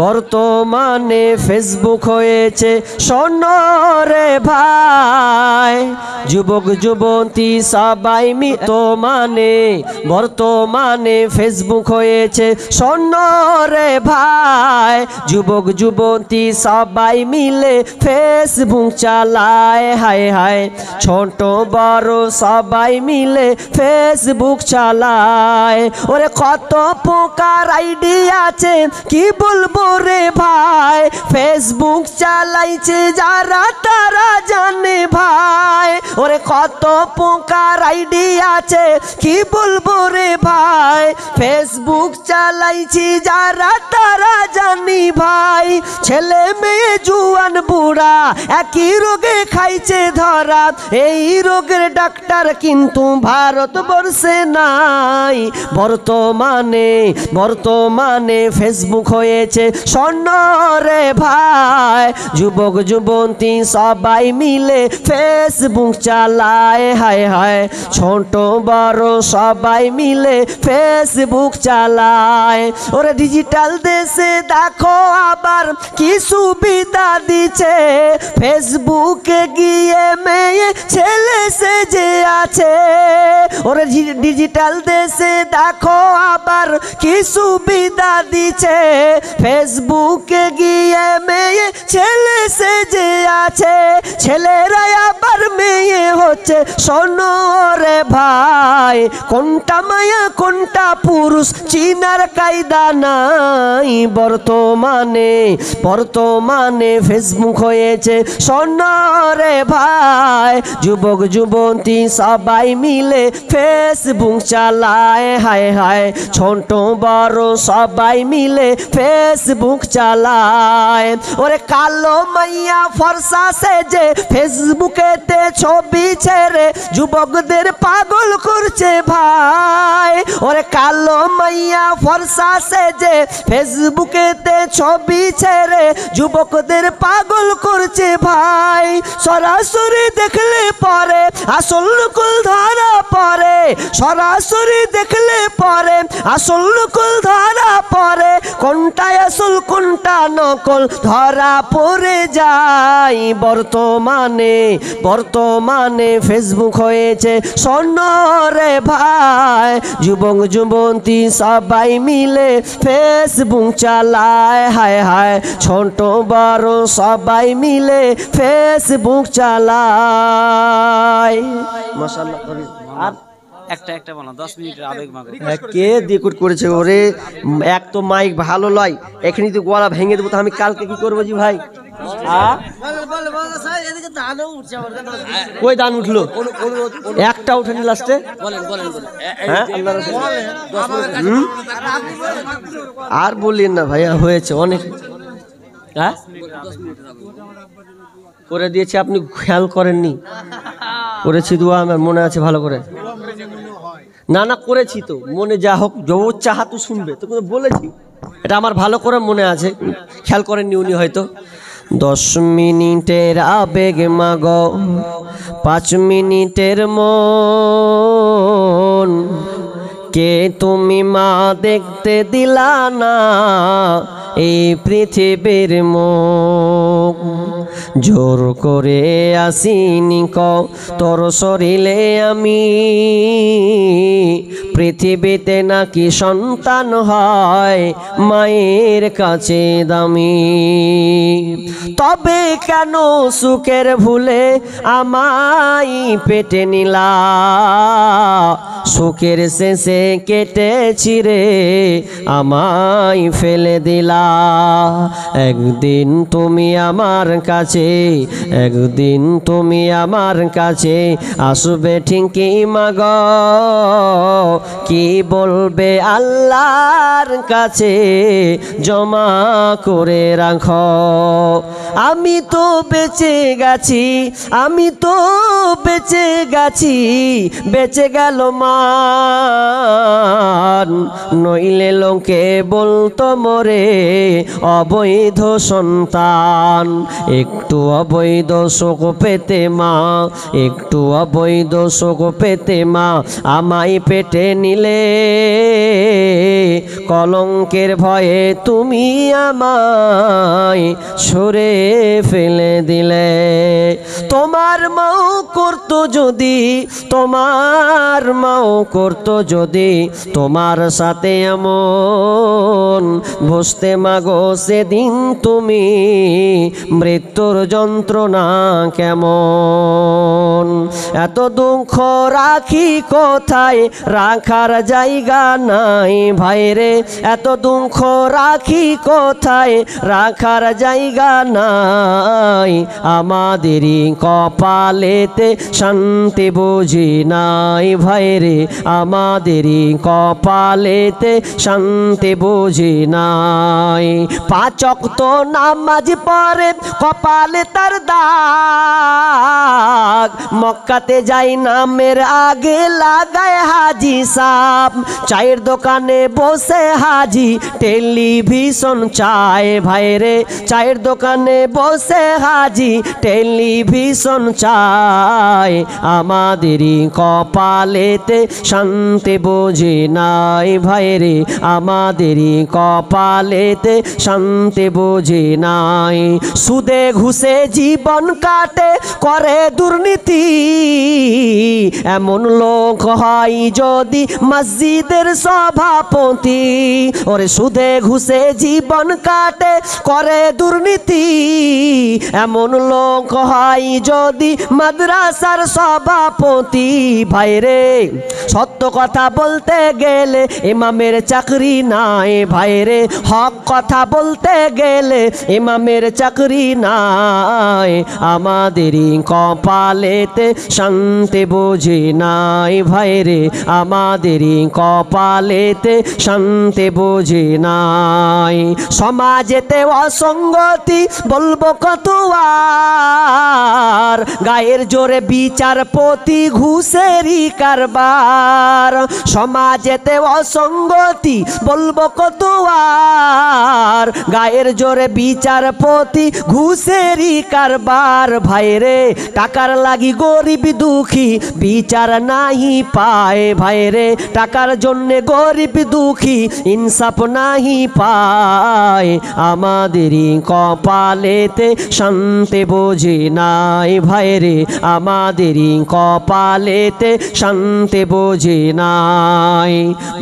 বর্তমানে ফেসবুক হয়েছে সোনারে ভাই, যুবক যুবতী সবাই বর্তমানে ফেসবুক হয়েছে সোনারে ভাই, যুবক যুবতী সবাই মিলে ফেসবুক চালায়। হায় হায়, ছোট বড় সবাই মিলে ফেসবুক চালায়। ওরে কত প্রকার আইডি আছে কি বলবো রে ভাই, ফেসবুক চালাইছে যারা তারা জানে ভাই। ওরে কত প্রকার আইডি আছে কি বলবো রে ভাই, ফেসবুক চালাইছি যারা তারা জানি ভাই। ছেলে মেয়ে জুয়ান বুড়া একই রোগে খাইছে ধরা, এই রোগের ডাক্তার কিন্তু ভারতবর্ষে নাই। বর্তমানে ফেসবুক হয়েছে সোনারে ভাই, যুবক যুবতী সবাই মিলে ফেসবুক চালায়। হায় হায়, ছোট বড় সবাই মিলে ফেসবুক চালায়। ওরে ডিজিটাল দেশে দেখো আবার কি সুবিধা দিচ্ছে, ফেসবুকে গিয়ে মেয়ে ছেলে সেজে আছে। ওরে ডিজিটাল দেশে দেখো আবার কি সুবিধা দিচ্ছে, ফেসবুকে গিয়ে মেয়ে ছেলে সেজে আছে। ছেলেরা আবার মেয়ে হচ্ছে শোনো রে ভাই, কোনটা মায়া কোনটা পুরুষ চিনার কায়দা নাই। বর্তমানে ফেসবুক হয়েছে শোনো রে ভাই, যুবক যুবতী সবাই মিলে ফেসবুক চালায়। হায় হায়, ছোট বড় সবাই মিলে ফেসবুক চালায়। ওরে কালো মাইয়া ফর্সা সেজে ফেসবুকেতে ছবি ছেড়ে যুবকদের পাগল করছে ভাই। ওরে কালো মাইয়া ফর্সা সেজে ফেসবুকেতে ছবি ছেড়ে যুবকদের পাগল করছে ভাই। সরাসরি দেখলে পরে আসল নকল ধরা পড়ে, সরাসরি দেখলে পরে আসল নকল ধরা পড়ে, কোনটা আসল কোনটা নকল ধরা পড়ে যায়। বর্তমানে ফেসবুক হয়েছে সোনারে ভাই, যুবক যুবতী সবাই মিলে ফেসবুক চালায়। হায় হায়, ছোট বড় সবাই মিলে ফেসবুক চালায়। মাশাআল্লাহ। আর একটা বলো 10 মিনিটের আবেগ মাগো। কে দিকুট করেছে ওরে, এক তো মাইক ভালো লয়, এখানে তো গলা ভেঙে দেবো, তো আমি কালকে কি করবো জি ভাই? কই দান উঠলো? একটা উঠেনি লাস্টে। আর বললেন না ভাইয়া, হয়েছে অনেক। হ্যাঁ করে দিয়েছি, আপনি খেয়াল করেননি? করেছি দোয়া, আমার মনে আছে ভালো করে। না করেছি তো, মনে যা হোক জবর চাহা তো শুনবে তো বলেছি, এটা আমার ভালো করে মনে আছে, খেয়াল করেননি উনি হয়তো। 10 মিনিটের আবেগ মাগো 5 মিনিটের মন, কে তুমি মা দেখতে দিলা না এই পৃথিবীর মুখ, জোর করে আসিনি তোর শরীরে আমি, পৃথিবীতে নাকি সন্তান হয় মায়ের কাছে দামি। তবে কেন সুখের ভুলে আমায় পেটে নিলা, সুখের শেষে কেটেছি রে আমায় ফেলে দিলা। একদিন তুমি আমার কাছে, একদিন তুমি আমার কাছে আসবে ঠিকই মাগো, কি বলবে আল্লাহর কাছে জমা করে রাখো। আমি তো বেঁচে গেছি, আমি তো বেঁচে গেছি, বেঁচে গেল মান, নইলে লোকে বলতো মোরে অবৈধ সন্তান। একটু একটু অবৈধ সুখ পেতে মা, একটু অবৈধ সুখ পেতে মা আমায় পেটে নিলে, কলঙ্কের ভয়ে তুমি আমায় সরে ফেলে দিলে। তোমার মাও করতো যদি, তোমার মাও করতো যদি তোমার সাথে এমন, বসতে মাগো সেদিন তুমি মৃত্যুর যন্ত্রণা কেমন। এত দুঃখ রাখি কোথায়, রাখার জায়গা নাই ভাইরে, এত দুঃখ রাখি কোথায়, রাখার জায়গা নাই। আমাদেরই কপালেতে শান্তি বুঝি নাই ভাইরে, আমাদেরই কপালেতে শান্তি বুঝি নাই। পাঁচ ওয়াক্ত নামাজ পড়ে কপালে তার দাগ, মক্কাতে যাই নামের আগে লাগায় হাজি সাপ, চায়ের দোকানে বসে হাজি টেলিভিশন চায় ভাইরে, চায়ের দোকানে বসে হাজি টেলিভিশন চায়। আমাদেরই কপালেতে শান্তি বুঝি নাই ভাইরে, আমাদেরই কপালেতে শান্তি বুঝি নাই। সুদে ঘুষে জীবন কাটে করে দুর্নীতি, এমন লোক হয় যদি মসজিদের সভাপতি। ওরে সুদে ঘুষে জীবন কাটে করে দুর্নীতি, এমন লোক হয় যদি মাদ্রাসার সভাপতি। ভাইরে সত্য কথা বলতে গেলে ইমামের চাকরি নাই ভাইরে, হক কথা বলতে গেলে ইমামের চাকরি নাই। আমাদেরই কপালেতে শান্তি বুঝি নাই ভাইরে, আমাদেরই কপালেতে শান্তি বুঝি নাই। সমাজেতে অসঙ্গতি বলবো কত আর, গায়ের জোরে বিচারপতি ঘুষেরই কারবার। সমাজেতে অসঙ্গতি বলবো কত আর, গায়ের জোরে বিচারপতি ঘুষেরই কারবার। ভাইরে টাকার লাগি গরিব দুঃখী বিচার নাহি পায় ভাইরে, টাকার জন্যে গরিব দুঃখী ইনসাফ নাহি পায়। আমাদেরই কপালেতে শান্তি বুঝি নাই ভাইরে, আমাদেরই কপালেতে শান্তি বুঝি নাই।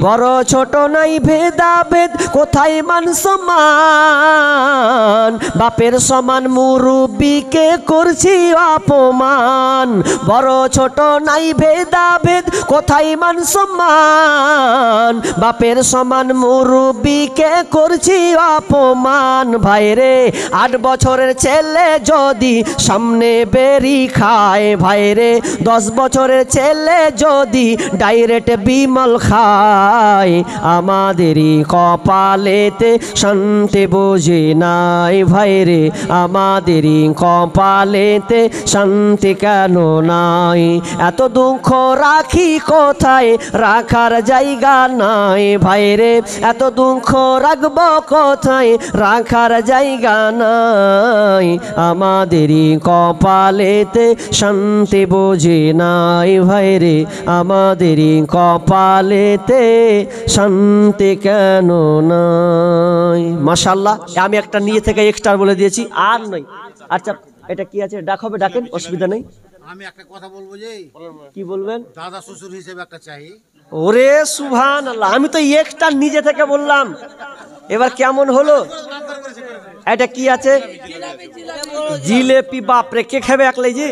বড় ছোট নাই ভেদাভেদ কোথায় মান সম্মান, বাপের সমান মুরব্বিকে করছি অপমান। বড় ছোট নাই ভেদাভেদ কোথায় মান সম্মান, বাপের সমান মুরব্বিকে করছি অপমান। ভাইরে 8 বছরের ছেলে যদি সামনে বেরি খায় ভাইরে, 10 বছরের ছেলে যদি ডাইরেক্ট বিমল খায়। আমাদেরই কপালেতে শান্তি বুঝি নাই ভাইরে, আমাদেরই কপালেতে শান্তি কেন নাই। এত দুঃখ রাখি কোথায়, রাখার জায়গা নাই ভাইরে, এত দুঃখ রাখবো কোথায়, রাখার জায়গা নাই। আমাদেরই কপালেতে শান্তি বুঝি নাই ভাইরে, আমাদেরই কপালেতে শান্তি কেন নাই। মাশাআল্লাহ, আমি একটা নিয়ে থেকে এক্সট্রা বলে দিয়েছি আর নয়। আচ্ছা এটা কি আছে, ডাক হবে, ডাকেন, অসুবিধা নেই। আমি একটা কথা বলবো, যে কি বলবেন? দাদা শ্বশুর হিসেবে একটা চাই। ওরে সুবহানাল্লাহ, আমি তো একটা নিজে থেকে বললাম, এবার কেমন হলো? এটা কি আছে? জিলেপি। বাপরে, কে খাবে একলাই? যে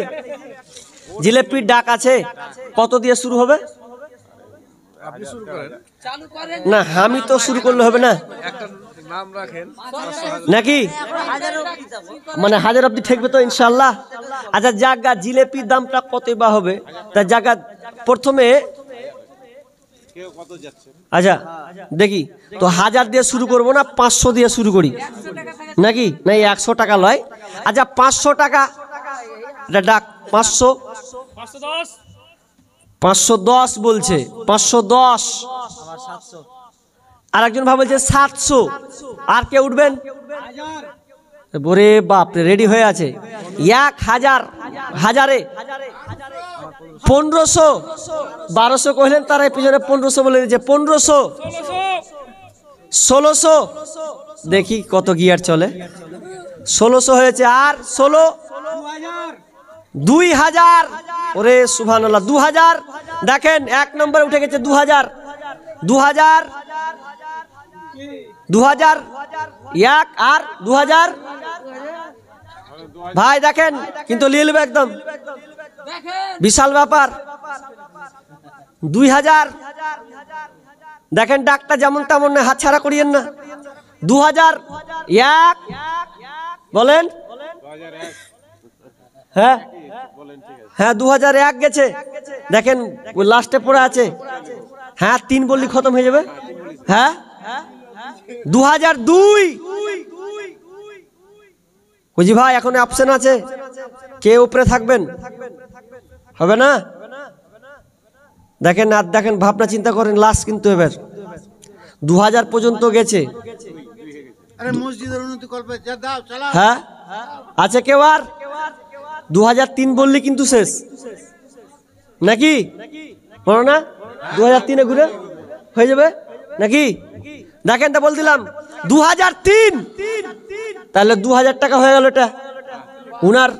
জিলেপির ডাক আছে, কত দিয়ে শুরু হবে? না আমি তো শুরু করলে হবে না নাকি, মানে 1000 অব্দি ঠেকবে তো ইনশাল্লাহ। আচ্ছা জায়গা জিলেপির দামটা কত বা হবে? তা জায়গা প্রথমে আচ্ছা দেখি তো, 1000 দিয়ে শুরু করবো না 500 দিয়ে শুরু করি নাকি? না 100 টাকা লয়। আচ্ছা 500 টাকা এটা ডাক। 510 বলছে, 510। আর একজন ভাব বলছে 700। আর কে উঠবেন? ওরে বাপরে, রেডি হয়ে আছে। 1000 হাজারে 1500 1200 কহিলেন তার পিছনে 1500 বলে দিয়েছে 1500 1600 দেখি কত গিয়ার চলে 1600 হয়েছে আর 16 2000 ওরে সুবহানাল্লাহ 2000 দেখেন এক নম্বরে উঠে গেছে 2000 এক আর 2000 ভাই দেখেন কিন্তু নিয়ে নেবে একদম বিশাল ব্যাপার 2000 দেখেন ডাকটা যেমন তেমন না হাত ছাড়া করিয়েন না 2001 বলেন হ্যাঁ হ্যাঁ 2001 গেছে দেখেন লাস্টে পড়ে আছে হ্যাঁ 3 বললি খতম হয়ে যাবে হ্যাঁ 2002 বুঝি ভাই এখন অপশন আছে কে উপরে থাকবেন হবে না দেখেন আর দেখেন ভাবনা চিন্তা করেন লাস্ট কিন্তু এবার 2000 পর্যন্ত গেছে আরে মসজিদের উন্নতি করবে যা দাও চালাও হ্যাঁ আছে কেউ আর 2003 বললি কিন্তু শেষ নাকি বলো না 2003 এ ঘুরে হয়ে যাবে নাকি দেখেন তো বল দিলাম 2003 তাহলে 2000 টাকা হয়ে গেল এটা উনার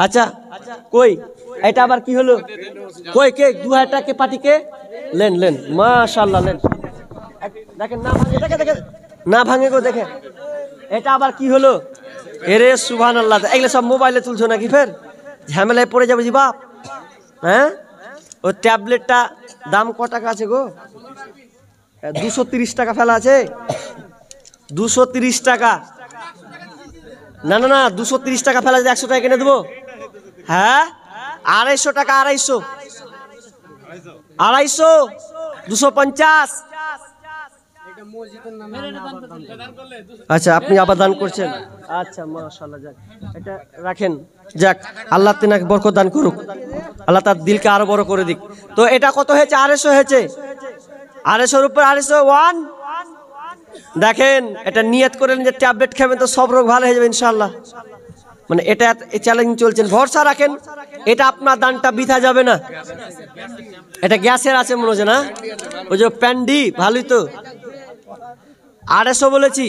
আচ্ছা কই এটা আবার কি হলো কই কে 2000 টাকা পার্টি কে লেন মাশাআল্লাহ লেন দেখেন না ভাঙে দেখে না ভাঙে গো দেখে এটা আবার কি হলো এরে সুবহানাল্লাহ এগুলো সব মোবাইলে তুলছো নাকি ফের ঝামেলায় পড়ে যাবে জি বাপ হ্যাঁ ও ট্যাবলেটটা দাম কত টাকা আছে গো 230 টাকা ফেলা আছে 230 টাকা না 230 টাকা ফেলা আছে 100 টাকা কিনে দেবো হ্যাঁ 250 টাকা 250 250 আচ্ছা আপনি আবার দান করছেন আচ্ছা মাশাআল্লাহ যাক এটা রাখেন যাক আল্লাহ তিনাকে বরকত দান করুক আল্লাহ তার দিলকে আরো বড় করে দিক তো এটা কত হয়েছে 250 হয়েছে 250 এর উপর 201 দেখেন এটা নিয়ত করেন যে ট্যাবলেট খাবেন তো সব রোগ ভালো হয়ে যাবে ইনশাআল্লাহ মানে এটা চ্যালেঞ্জ চলছেন ভরসা রাখেন এটা আপনার দানটা বৃথা যাবে না এটা গ্যাসের আছে মনে হচ্ছে না ওই যে প্যান্ডি ভালোই তো 250 বলেছি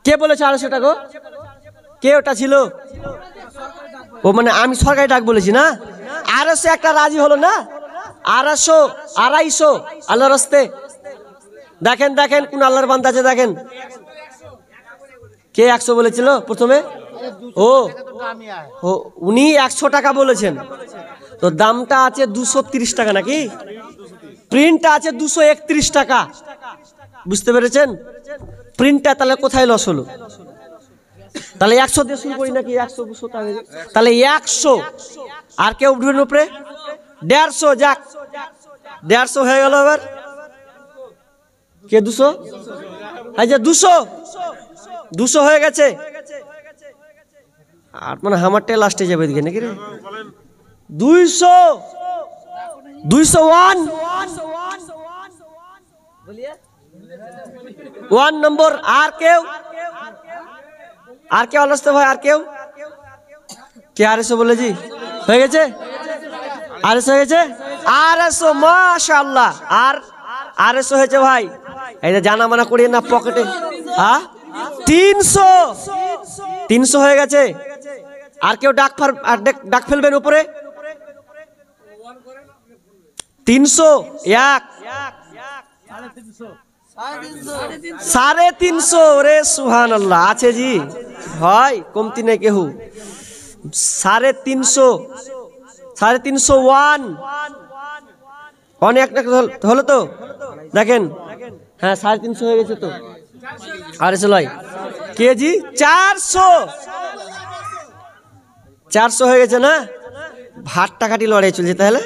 কে বলেছে 250 টাকা কে ওটা ছিল ও মানে আমি সরকারি ডাক বলেছি না 250 একটা রাজি হলো না 250 250 আল্লাহর রাস্তে দেখেন কোন আল্লাহর বান্দা আছে দেখেন কে 100 বলেছিল প্রথমে ও উনি 100 টাকা বলেছেন তো দামটা আছে 230 টাকা নাকি প্রিন্টটা আছে 231 টাকা বুঝতে পেরেছেন প্রিন্টটা তাহলে কোথায় লস হলো তাহলে 100 দিয়ে শুরু করি নাকি 100 200 টাকা তাহলে 100 আর কেউ উঠবেন উপরে 150 যাক 150 হয়ে গেল এবার কে 200 এই যে 200 হয়ে গেছে আর মানে আমারটাই লাস্টে যাবে এদিকে নাকি রে 201 1 নম্বর আর কেউ আসতে ভাই আর কেউ কে 250 বলে জি হয়ে গেছে 250 হয়ে গেছে 250 মাশাআল্লাহ আর 250 হয়েছে ভাই এই যে জানা মানা করিয়ে না পকেটে হ্যাঁ 300 হয়ে গেছে আর কেউ ডাক ফেলবেন উপরে 300 350 রে সুবহানাল্লাহ আছে জি হয় কমতি নেই কেউ 350 অনেক হলো তো দেখেন হ্যাঁ 350 হয়ে গেছে তো আরে চলাই কেজি 400 হয়ে গেছে না ভাতটা কাটি লড়াই চলছে তাহলে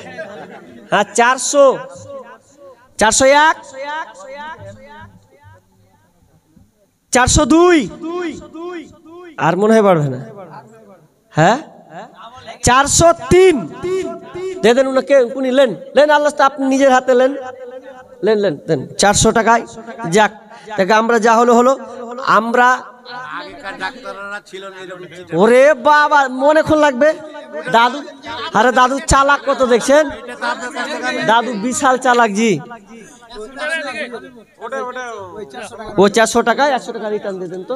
হ্যাঁ 401 402 আর মনে হয় বাড়বে না হ্যাঁ 403 দে দেন উনাকে উনি লেন আল্লাহ আপনি নিজের হাতে লেন 400 টাকায় যাক আমরা যা হলো আমরা ডাক্তাররা ছিল না এরকম চিঠি। ওরে বাবা মনে খুন লাগবে দাদু। আরে দাদু চালাক কত দেখছেন, দাদু বিশাল চালাক জি। ও 400 টাকা 100 টাকা রিটার্ন দিয়ে দেন তো।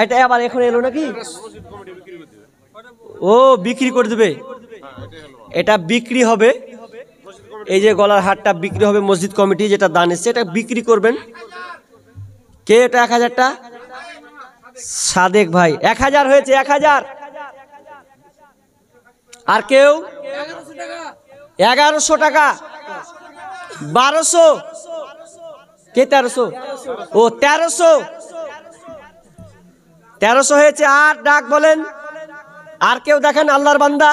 এটা আবার এখন এলো নাকি? ও বিক্রি করে দেবে, এটা বিক্রি হবে। এই যে গলার হারটা বিক্রি হবে, মসজিদ কমিটি যেটা দান এসছে এটা বিক্রি করবেন। কে এটা 1000টা? সাদেক ভাই 1000 হয়েছে, 1000। আর কেউ? 1100 টাকা। 1200। কে 1300? ও 1300। 1300 হয়েছে। আর ডাক বলেন। আর কেউ দেখেন, আল্লাহর বান্দা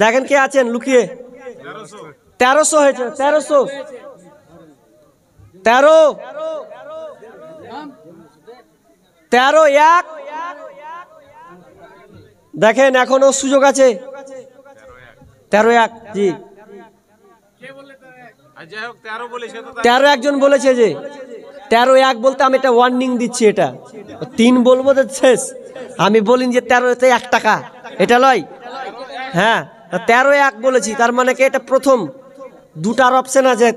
দেখেন কে আছেন লুকিয়ে। 1300 হয়েছে, 1300। 13 13 1। দেখেন এখনো সুযোগ আছে। 13 1 জি। 13 একজন বলেছে যে 13 1 বলতে আমি এটা ওয়ার্নিং দিচ্ছি, এটা 3 বলবো তো শেষ। আমি বলিনি যে 13-তে 1 টাকা, এটা লয়। হ্যাঁ 13 1 বলেছি, তার মানে কি এটা প্রথম। দুটার অপশন আছে,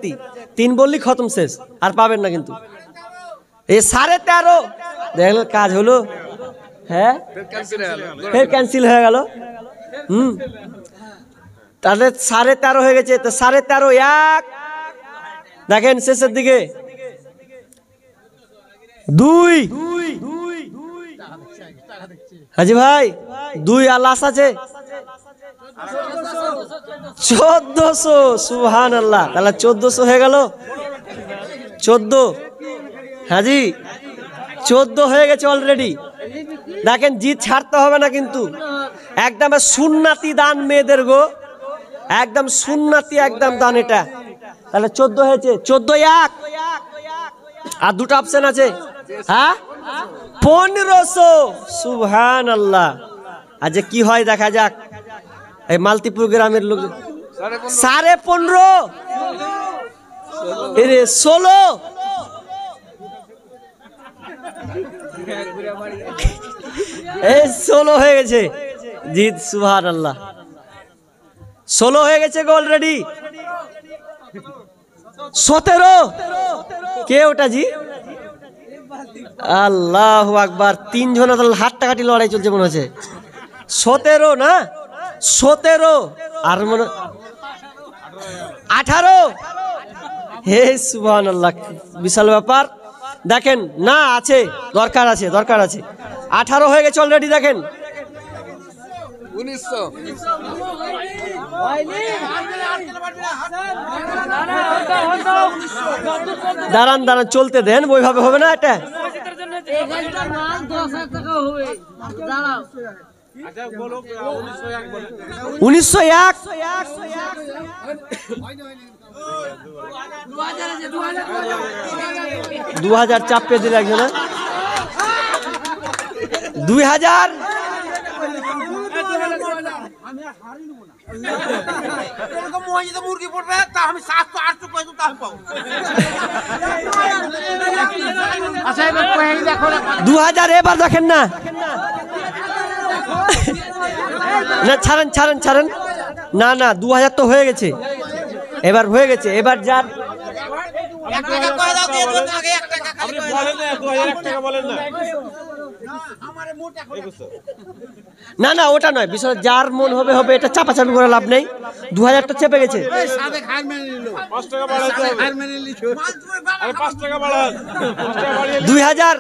3 বললি খতম, শেষ, আর পাবেন না কিন্তু। এই 13.5 দেখলেন কাজ হলো। হ্যাঁ ফের ক্যান্সেল হয়ে গেল। তাহলে 13.5 হয়ে গেছে। তো 13.5 1 দেখেন শেষের দিকে 2। হাজি ভাই 2 আর লাশ আছে 1400। সুবহানাল্লাহ। তাহলে 1400 হয়ে গেল। 14 হাজি 14 হয়ে গেছে অলরেডি। দেখেন জিত ছাড়তে হবে না কিন্তু, একদম সুন্নাতি দান মেয়েদের গো, একদম সুন্নাতি একদম দান এটা। তাহলে 14 হয়েছে। 14 1 আর দুটো অপশন আছে। হ্যাঁ 1500। সুবহানাল্লাহ। আজ কি হয় দেখা যাক। এই মালতীপুর গ্রামের লোক 15.5। এরে 16। এই 16 হয়ে গেছে জিত। সুবহানাল্লাহ 16 হয়ে গেছে গো অলরেডি। 17। কে ওটা জি? আল্লাহু আকবার। 3 জন হাত টাকাটি লড়াই চলছে মনে হচ্ছে। 17 না 17 আর মনে 18। হে সুবহানাল্লাহ, বিশাল ব্যাপার। দেখেন না আছে, দরকার আছে, দরকার আছে। 18 হয়ে গেছে অলরেডি। দেখেন 1900। দাঁড়ান দাঁড়ান, চলতে দেন, ওইভাবে হবে না এটা। 1901। 2000 চাপে দিল একজনে। 2000। মুরগি পড়বে তা আমি 700 800 পয়সা তাও পাবো। 2000 এবার দেখেন না। না ছাড়েন ছাড়েন ছাড়েন। না না 2000 তো হয়ে গেছে, এবার হয়ে গেছে। এবার যার না না ওটা নয় বিষয়, যার মন হবে হবে, এটা চাপাচাপি করে লাভ নেই। 2000 তো চেপে গেছে। 2000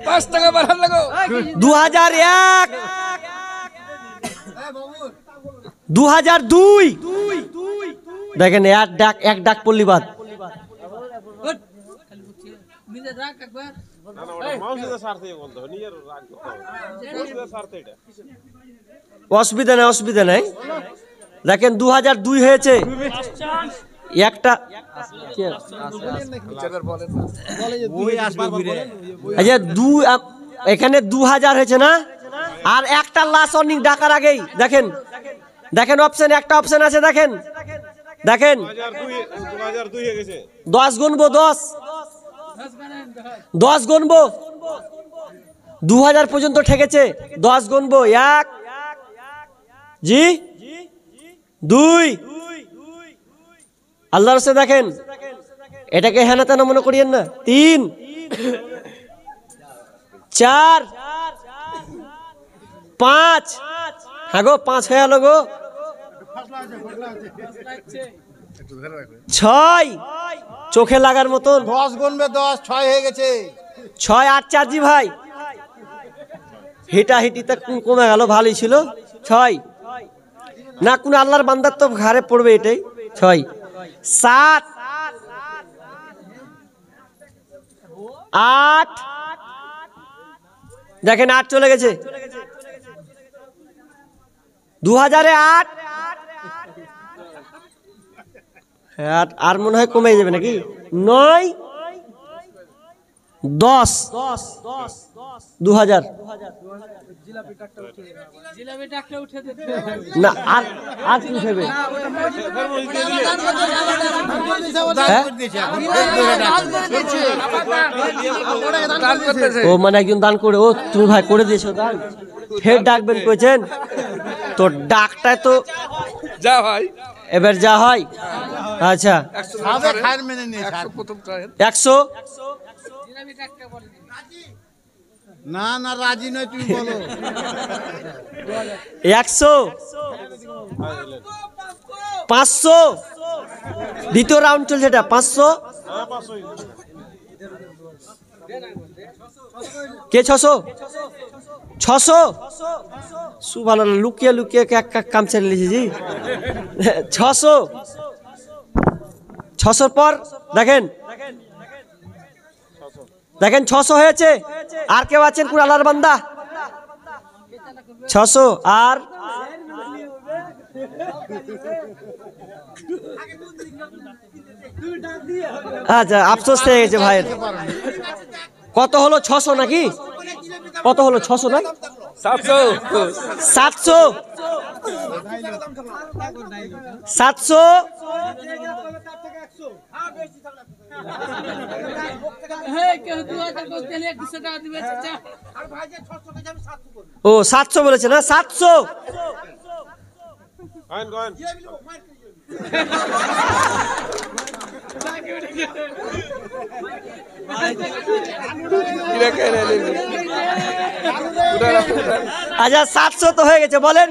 5 টাকা বাড়ান লাগো। 2001 2002। দেখেন এক ডাক পল্লী বাদ। অসুবিধা নাই অসুবিধা নাই। দেখেন 2002 হয়েছে একটা। আচ্ছা এখানে 2000 হয়েছে না। আর একটা লাশ অনেক ডাকার আগেই দেখেন দেখেন অপশন, একটা অপশন আছে। দেখেন দেখেন 10 গুনবো, 10 গুনবো। 2000 পর্যন্ত ঠেকেছে। 10 গুনবো, 1 জি 2, আল্লাহর রাস্তায় দেখেন, এটাকে হেনা তেনা মনে করিয়েন না। 3, 4, 5, হ্যাঁ গো 5 হয়ে গেল গো। 6, চোখে লাগার মতন। 10 গুনবে 10, 6 হয়ে গেছে। 6, 8, 4 জি ভাই, হিটাহিটিতে কমে গেল, ভালোই ছিল। 6 না, কোন আল্লাহর বান্দার তো ঘাড়ে পড়বে এটাই। 6, 7, 8, দেখেন 8 চলে গেছে। 2008, আর মনে হয় কমে যাবে নাকি। 9, 10, 2000 না, আর কি উঠেবে? ও মানে একজন দান করে, ও তুমি ভাই করে দিয়েছো দান, ফের ডাকবেন কইছেন তো, ডাকটায় তো যা ভাই এবার যা হয়। আচ্ছা 100, না না, রাজি নয়, তুমি বলো। 100, 500, দ্বিতীয় রাউন্ড চলছে এটা। 500, কে 600, 600 সুবহানাল্লাহ, লুকিয়ে লুকিয়ে এক কাম ছেড়ে লিখেছি জি। 600, 600 পর দেখেন, দেখেন 600 হয়েছে। আর কেউ আছেন কোন আল্লাহর বান্দা? 600 আর আচ্ছা, আফসোস হয়ে গেছে ভাইয়ের। কত হলো? 600 নাকি? কত হলো? 600 না 700 700, 700, ও 700 বলেছে না? 700, আচ্ছা 700 তো হয়ে গেছে, বলেন।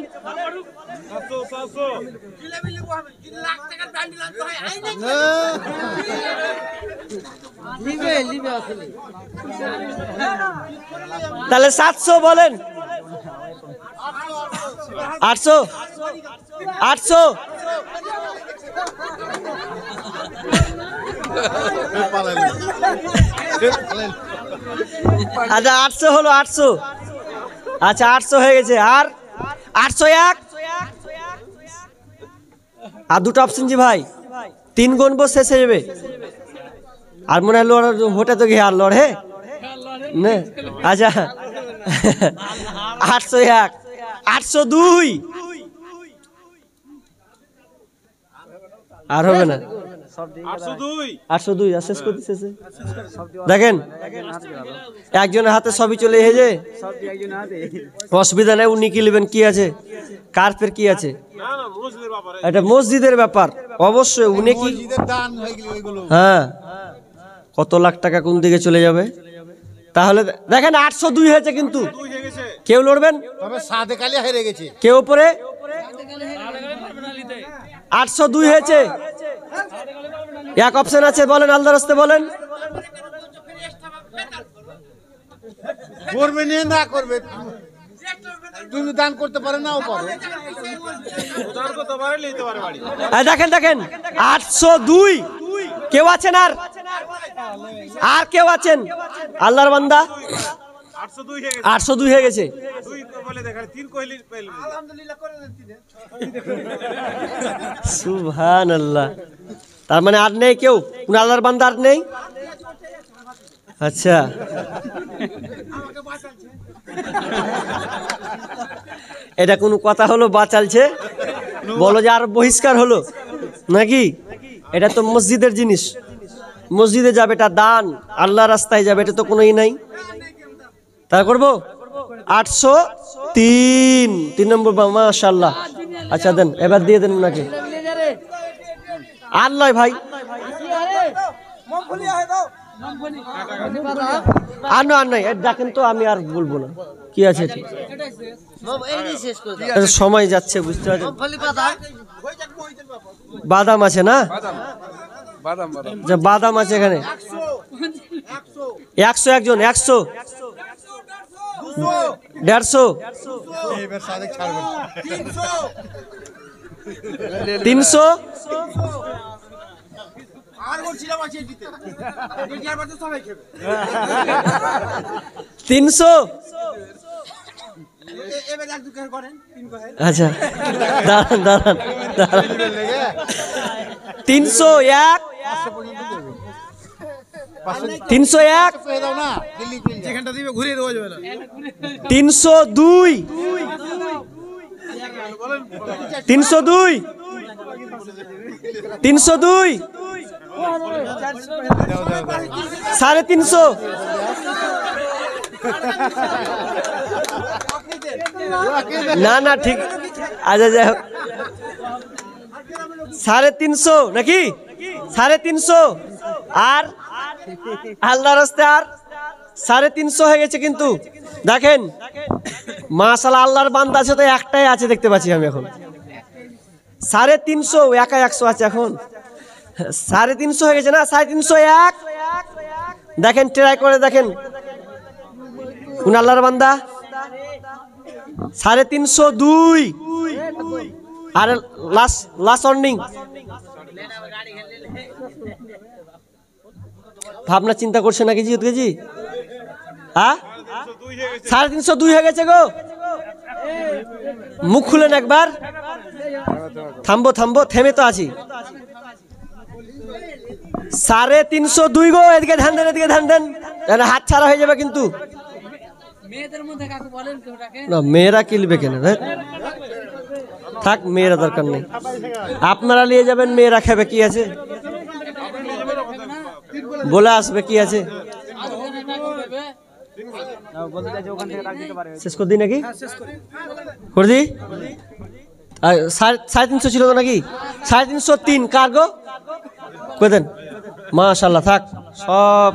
তাহলে 700 বলেন। 800, 800, আচ্ছা 800 হলো, 800। আচ্ছা 800 হয়ে গেছে। আর 801, আর দুটো অপশন জি ভাই। 3 গুনবো, শেষ হয়ে যাবে। আর মনে হয় লড় হোটা তো গিয়ে আর লড় হে না। আচ্ছা 801, 802, আর হবে না। 802 আর শেষ করতে শেষে দেখেন, একজনের হাতে সবই চলে এসেছে। অসুবিধা নেই, উনি কি নেবেন, কি আছে, কার ফের কি আছে, এটা মসজিদের ব্যাপার। অবশ্যই উনি কি দান হয়ে গেল ওইগুলো। হ্যাঁ, কত লাখ টাকা কোন দিকে চলে যাবে। তাহলে দেখেন 802 হয়েছে, কিন্তু কেউ লড়বেন, তবে সাদে কালি হেরে গেছে। কেউ উপরে 802 হয়েছে। এক অপশন আছে, বলেন আল্লাহর রাস্তায় বলেন। করবে নিয়ে না করবে, তুমি দান করতে পারে না, ও পারে। দেখেন দেখেন 802, কেউ আছেন আর? আর কেউ আছেন আল্লাহর বান্দা? 802 হয়ে গেছে। সুবহানাল্লাহ, তার মানে আর নেই কেউ, কোন আল্লাহর বান্দা আর নেই। আচ্ছা এটা কোন কথা হলো? বাঁচালছে বলো যে আর বহিষ্কার হলো নাকি? এটা তো মসজিদের জিনিস, মসজিদে যাবে, এটা দান, আল্লাহ রাস্তায় যাবে, এটা তো কোনোই নাই। তাই করবো 803 3 নম্বর মাশাআল্লাহ। আচ্ছা দেন, এবার দিয়ে দেন ওনাকে। আর নয় ভাই, আর নয়, ডাকেন তো, আমি আর বলবো না কি আছে। সময় যাচ্ছে, বুঝতে পারছেন। বাদাম আছে না? বাদাম বাদাম বাদাম আছে এখানে। 100 একজন, 100 150 300 300। আচ্ছা দাঁড়ান দাঁড়ান দাঁড়ান, 301 301 যেখানটা দিবে ঘুরিয়ে দেওয়া যাবে না। 302 302 302 350 না না ঠিক। আচ্ছা যাই হোক, 350 নাকি 350, আর আল্লাহর রাস্তে আর 350 হয়ে গেছে। কিন্তু দেখেন মাশাআল্লাহ, আল্লাহর বান্দা আছে তো একটাই আছে দেখতে পাচ্ছি আমি এখন। 350 একা 100 আছে এখন, 350 হয়ে গেছে না? 351 দেখেন, ট্রাই করে দেখেন কোন আল্লাহর বান্দা। 352 আর লাস্ট অর্নিং। ভাবনা চিন্তা করছে নাকি জি? জি হ্যাঁ, 352 হয়ে গেছে গো। মুখ খুলেন একবার, থামবো থামবো, থেমে তো আছি। 352 গো। এদিকে ধ্যান দেন, এদিকে ধ্যান দেন, হাত ছাড়া হয়ে যাবে কিন্তু। না মেয়েরা কিনবে কেন? থাক, মেয়েরা দরকার নেই, আপনারা নিয়ে যাবেন, মেয়েরা খাবে কি আছে, বলে আসবে কি আছে। শেষ করে দিই নাকি? করে দিই। 350 ছিল তো নাকি? 303 কার গো? করে দেন। মাশাআল্লাহ, থাক, সব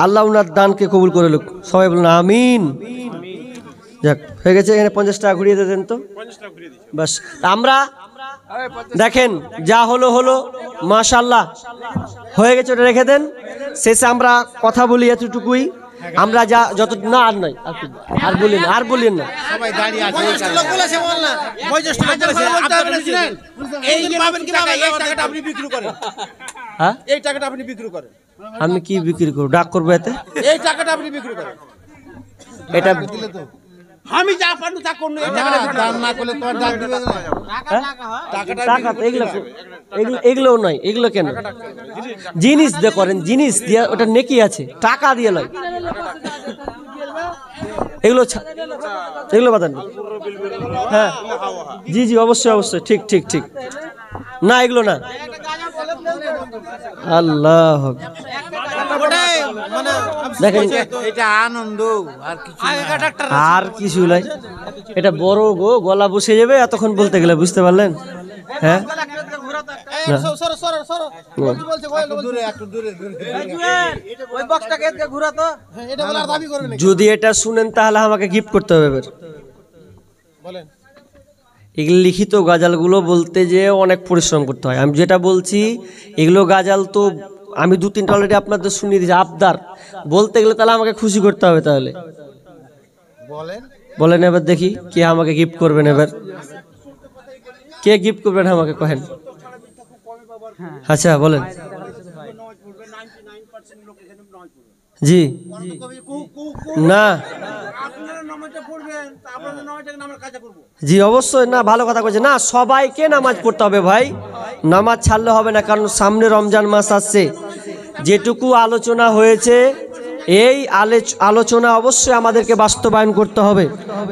আল্লাহ উনার দানকে কবুল করে লোক, সবাই বলুন আমিন। যাক, হয়ে গেছে। এখানে 50 টাকা ঘুরিয়ে দেন তো বাস। আমরা দেখেন যা হলো হলো, মাশাআল্লাহ হয়ে গেছে, ওটা রেখে দেন। শেষে আমরা কথা বলি এতটুকুই, আমরা যা যত না আর নয়, আর বলেন, আর বলেন না। সবাই দাঁড়িয়ে আছে, লোক বলেছে বল না, 50 লোক বলেছে। এই যে পাবেন কি পাবেন, এই টাকাটা আপনি বিক্রি করেন। হ্যাঁ, এই টাকাটা আপনি বিক্রি করেন। আমি কি বিক্রি করব? ডাক করবো এতে? এই টাকাটা আপনি বিক্রি করেন। এটা আমি যা পারবো তা করব। এই টাকাটা দাম না করলে তোমার ডাক দিবে না। টাকা তো এগুলো নয়, এগুলো কেন? জিনিস দিয়ে করেন, জিনিস দিয়ে, ওটা নেকি আছে, টাকা দিয়ে নয়। এগুলো এগুলো বাদান। হ্যাঁ জি জি, অবশ্যই অবশ্যই, ঠিক ঠিক ঠিক। না এগুলো না। আল্লাহ দেখেন, এটা আনন্দ আর কিছু আর কিছু নাই। এটা বড় গো, গলা বসে যাবে এতক্ষণ বলতে গেলে, বুঝতে পারলেন? হ্যাঁ যদি এটা শুনেন তাহলে আমাকে গিফট করতে হবে। এবার এগুলো লিখিত গাজালগুলো বলতে যে অনেক পরিশ্রম করতে হয়। আমি যেটা বলছি এগুলো গাজাল তো আমি 2-3টা অলরেডি আপনাদের শুনিয়ে দিয়েছি। আবদার বলতে গেলে তাহলে আমাকে খুশি করতে হবে। তাহলে বলেন এবার দেখি কে আমাকে গিফট করবেন। এবার কে গিফট করবেন আমাকে কহেন। আচ্ছা বলেন। জি না জি অবশ্যই না, ভালো কথা কইছে না, সবাইকে নামাজ পড়তে হবে ভাই, নামাজ ছাড়লে হবে না। কারণ সামনে রমজান মাস আসছে। যেটুকু আলোচনা হয়েছে এই আলোচনা অবশ্যই আমাদেরকে বাস্তবায়ন করতে হবে।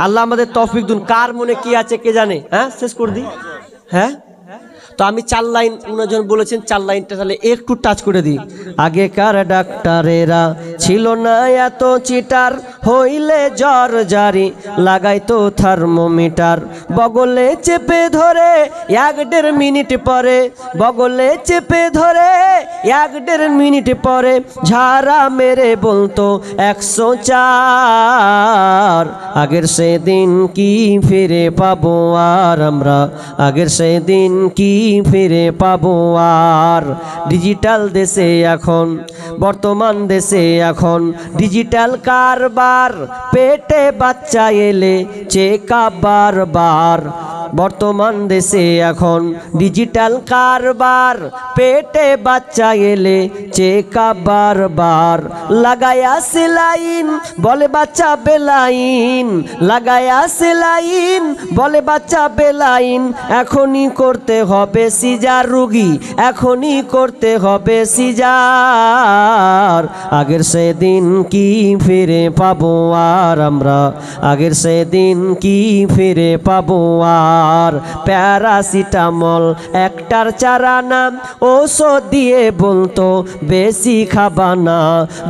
আল্লাহ আমাদের তৌফিক দিন। কার মনে কি আছে কে জানে। হ্যাঁ শেষ করে দিই। হ্যাঁ তো আমি 4 লাইন, উনাজন বলেছেন 4 লাইনটা তাহলে একটু টাচ করে দিই। আগেকার ডাক্তারেরা ছিল না এত চিটার, হইলে জ্বর জারি লাগাইতো থার্মোমিটার বগলে চেপে ধরে 1-1.5 মিনিট পরে বগলে চেপে ধরে 1-1.5 মিনিট পরে ঝাড়া মেরে বলতো 104। আগের সেদিন কি ফিরে পাবো আর আমরা, আগের সেদিন কি ফিরে পাবো আর। ডিজিটাল দেশে এখন, বর্তমান দেশে এখন ডিজিটাল কারবার, পেটে বাচ্চা এলে চেকআপ বারবার। বর্তমান দেশে এখন ডিজিটাল কারবার, পেটে বাচ্চা এলে চেকআপ বারবার। লাগায়া সেলাইন বলে বাচ্চা বেলাইন, লাগায়া সেলাইন বলে বাচ্চা বেলাইন। এখনই করতে হবে সিজার রুগী, এখনই করতে হবে সিজার। আগের সেদিন কি ফিরে পাবো আর আমরা, আগের সেদিন কি ফিরে পাবো আর। প্যারাসিটামল একটার চারা নাম, ওষুধ দিয়ে বলতো বেশি খাবা না।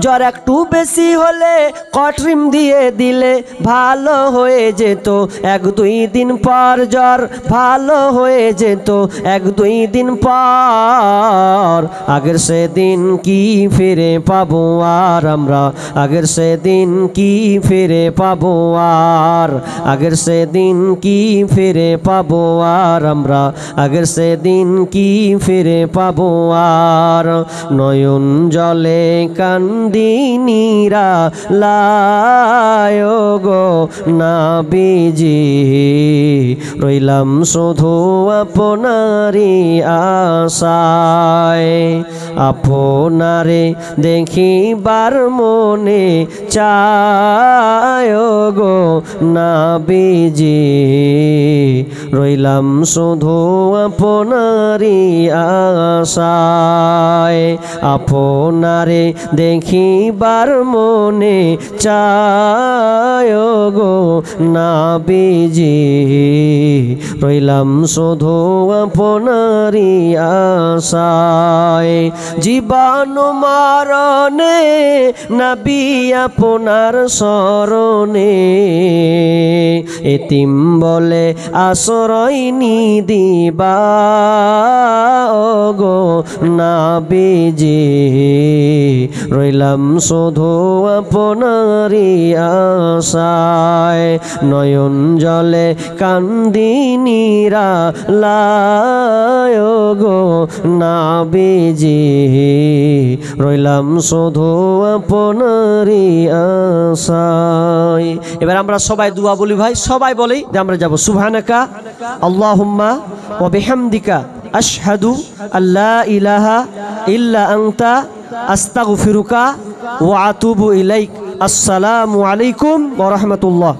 জ্বর একটু বেশি হলে কট্রিম দিয়ে দিলে ভালো হয়ে যেত 1-2 দিন পর। জ্বর ভালো হয়ে যেত 1-2 দিন পর। আগের সেদিন কি ফিরে পাবো আর আমরা, আগের সেদিন কি ফিরে পাবো আর। আগের সেদিন কি ফিরে পাবো আর আমরা, আগের সেদিন কি ফিরে পাবো আর। নয়ন জলে কান্দিনীরা লায় গো নাবিজি, রইলাম শুধু আপনারই আশায়। আপনারে দেখিবার মনে চায় গো নাবিজি, রইলাম শুধু আপনারই আশায়। আপনারে দেখিবার মনে চায় গো নাবিজি, রইলাম শুধু আপনারই আশায়। জীবন মরণে নবী আপনার শরণে, এতিম বলে আশ্রয় নিদিবা গো নাবিজি, রইলাম শুধু আপনারই আশায়। নয়ন জলে কান্দিনীরা লায় গো নাবিজি, রইলাম শুধু আপনারই আশায়। এবার আমরা সবাই দোয়া বলি ভাই, সবাই বলি যে আমরা যাব সুবহানাকা আল্লাহুম্মা ওয়া বিহামদিকা আশহাদু আল্লা ইলাহা ইল্লা আনতা আস্তাগফিরুকা ওয়া আতুবু ইলাইক। আসসালামু আলাইকুম ওয়া রাহমাতুল্লাহ।